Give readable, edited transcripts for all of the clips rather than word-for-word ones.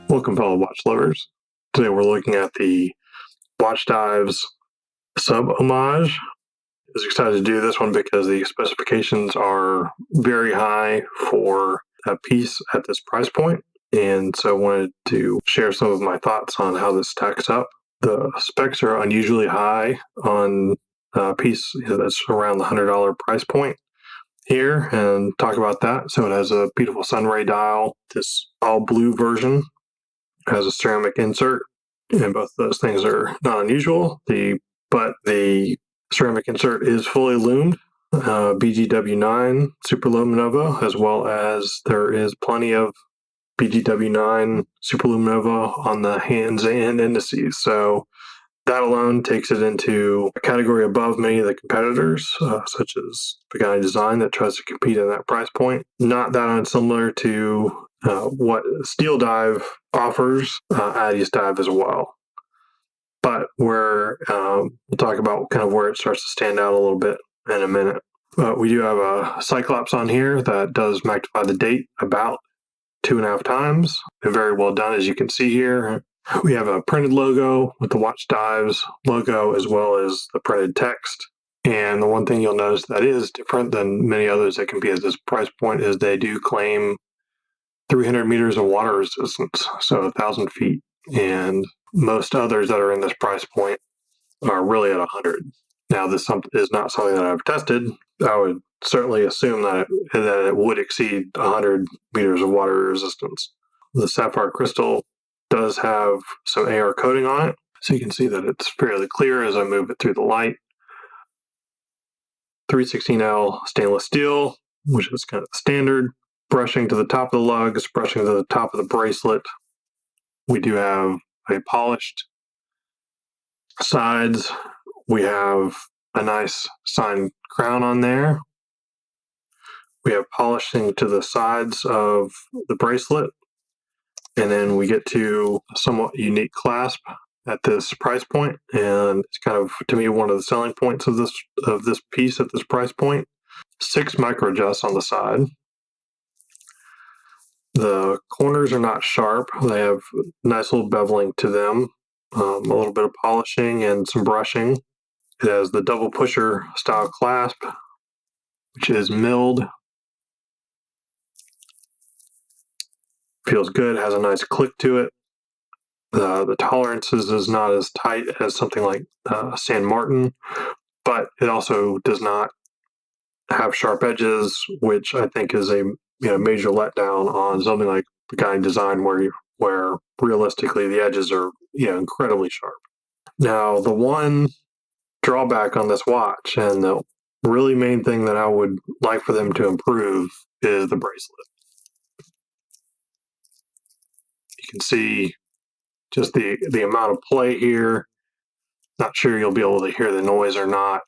Welcome, fellow watch lovers. Today we're looking at the WatchDives sub Homage. I was excited to do this one because the specifications are very high for a piece at this price point, and so I wanted to share some of my thoughts on how this stacks up. The specs are unusually high on a piece that's around the $100 price point here, and talk about that. So it has a beautiful sunray dial, this all blue version has a ceramic insert, and both of those things are not unusual. But the ceramic insert is fully loomed, BGW9 Superluminova, as well as there is plenty of BGW9 Superluminova on the hands and indices. So that alone takes it into a category above many of the competitors, such as Pagani Design, that tries to compete in that price point. Not that unsimilar to what Steel Dive offers at East Dive as well. But we'll talk about kind of where it starts to stand out a little bit in a minute. We do have a Cyclops on here that does magnify the date about 2.5 times. And very well done, as you can see here. We have a printed logo with the WatchDives logo as well as the printed text. And the one thing you'll notice that is different than many others that compete at this price point is they do claim 300 meters of water resistance, so 1,000 feet. And most others that are in this price point are really at 100. Now, this is not something that I've tested. I would certainly assume that it would exceed 100 meters of water resistance. The sapphire crystal does have some AR coating on it, so you can see that it's fairly clear as I move it through the light. 316L stainless steel, which is kind of standard. Brushing to the top of the lugs, brushing to the top of the bracelet. We do have a polished sides. We have a nice signed crown on there. We have polishing to the sides of the bracelet. And then we get to a somewhat unique clasp at this price point. And it's kind of, to me, one of the selling points of this piece at this price point. 6 micro adjusts on the side. The corners are not sharp. They have nice little beveling to them, a little bit of polishing and some brushing. It has the double pusher style clasp, which is milled. Feels good, has a nice click to it. The tolerances is not as tight as something like San Martin, but it also does not have sharp edges, which I think is a major letdown on something like Pagani Design, where realistically the edges are incredibly sharp. Now, the one drawback on this watch, and the really main thing that I would like for them to improve, is the bracelet. You can see just the amount of play here. Not sure you'll be able to hear the noise or not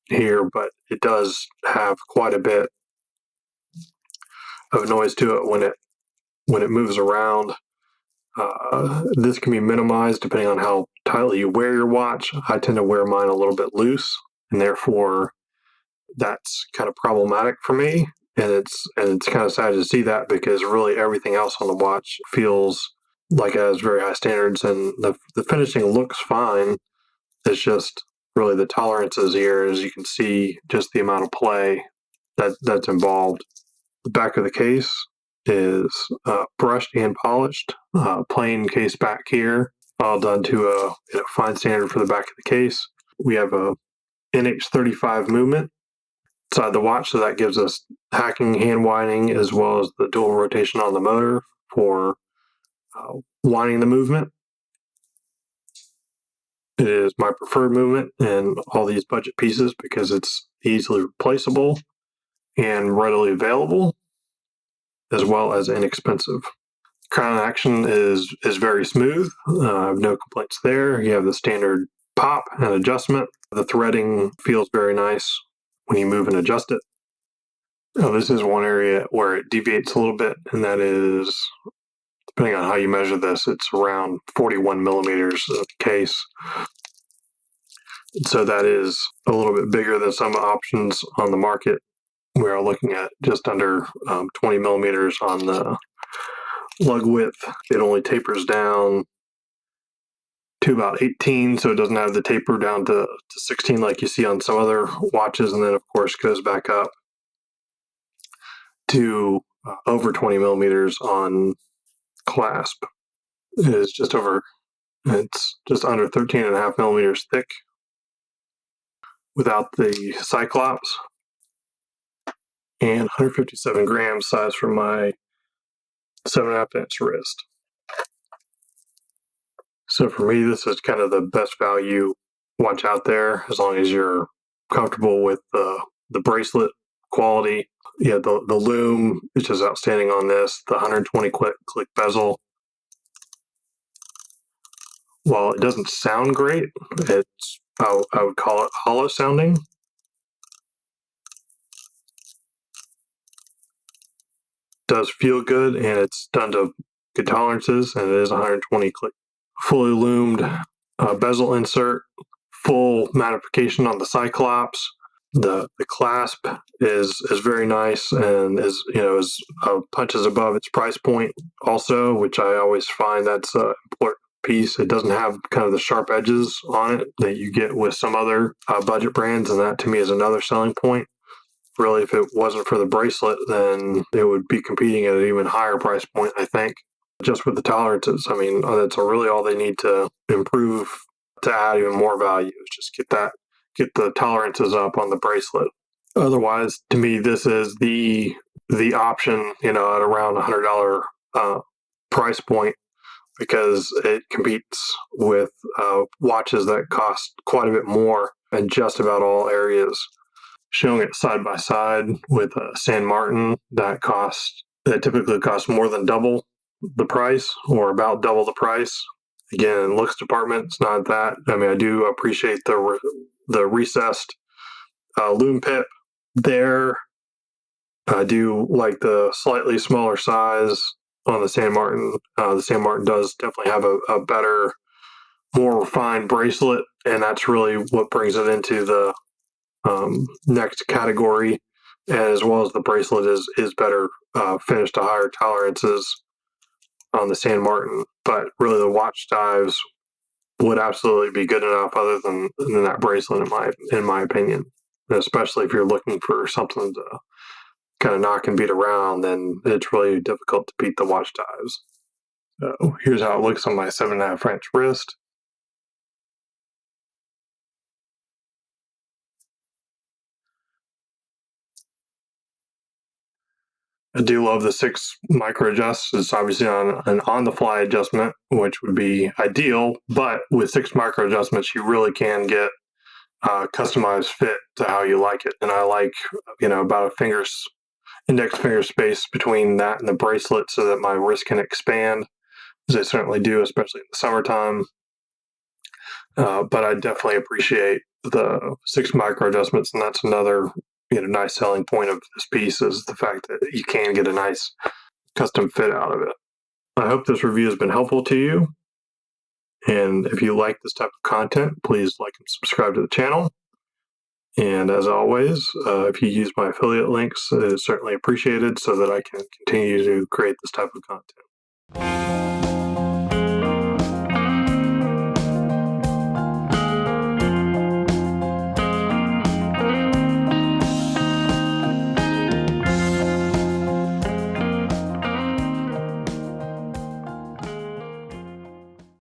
here, but it does have quite a bit of noise to it when it moves around. This can be minimized depending on how tightly you wear your watch. I tend to wear mine a little bit loose, and therefore that's kind of problematic for me. And it's kind of sad to see that, because really everything else on the watch feels like it has very high standards, and the finishing looks fine. It's just really the tolerances here, as you can see, just the amount of play that's involved. The back of the case is brushed and polished, plain case back here, all done to a fine standard for the back of the case. We have a NH35 movement inside the watch, so that gives us hacking, hand winding, as well as the dual rotation on the motor for winding the movement. It is my preferred movement in all these budget pieces because it's easily replaceable and readily available, as well as inexpensive. Crown action is very smooth. I have no complaints there. You have the standard pop and adjustment. The threading feels very nice when you move and adjust it. Now, this is one area where it deviates a little bit, and that is, depending on how you measure this, it's around 41 millimeters of case. So that is a little bit bigger than some options on the market. We are looking at just under 20 millimeters on the lug width. It only tapers down to about 18, so it doesn't have the taper down to 16 like you see on some other watches, and then of course goes back up to over 20 millimeters on clasp. It's just under 13 and a half millimeters thick without the Cyclops, and 157 grams size for my 7.5 inch wrist. So for me, this is kind of the best value watch out there, as long as you're comfortable with the bracelet quality. Yeah, the lume is just outstanding on this. The 120 click bezel, while it doesn't sound great, I would call it hollow sounding. Does feel good, and it's done to good tolerances, and it is 120 click. Fully loomed bezel insert, full magnification on the Cyclops. The clasp is very nice, and is punches above its price point also, which I always find that's an important piece. It doesn't have kind of the sharp edges on it that you get with some other budget brands, and that to me is another selling point. Really, if it wasn't for the bracelet, then it would be competing at an even higher price point, I think. Just with the tolerances, I mean, that's really all they need to improve to add even more value, is just get the tolerances up on the bracelet. Otherwise, to me, this is the option, at around $100 price point, because it competes with watches that cost quite a bit more in just about all areas. Showing it side by side with a San Martin that typically costs more than double the price, or about double the price. Again, in looks department, it's not that. I mean, I do appreciate the recessed lume pip there. I do like the slightly smaller size on the San Martin. The San Martin does definitely have a better, more refined bracelet, and that's really what brings it into the next category, as well as the bracelet is better finished to higher tolerances on the San Martin. But really, the WatchDives would absolutely be good enough, other than that bracelet, in my opinion. And especially if you're looking for something to kind of knock and beat around, then it's really difficult to beat the WatchDives. So here's how it looks on my 7.5 inch wrist. I do love the 6 micro adjusts. It's obviously an on-the-fly adjustment, which would be ideal, but with 6 micro adjustments, you really can get customized fit to how you like it. And I like, about a index finger space between that and the bracelet, so that my wrist can expand, as I certainly do, especially in the summertime. But I definitely appreciate the 6 micro adjustments, and that's another nice selling point of this piece, is the fact that you can get a nice custom fit out of it. I hope this review has been helpful to you, and if you like this type of content, please like and subscribe to the channel. And as always, if you use my affiliate links, it is certainly appreciated, so that I can continue to create this type of content.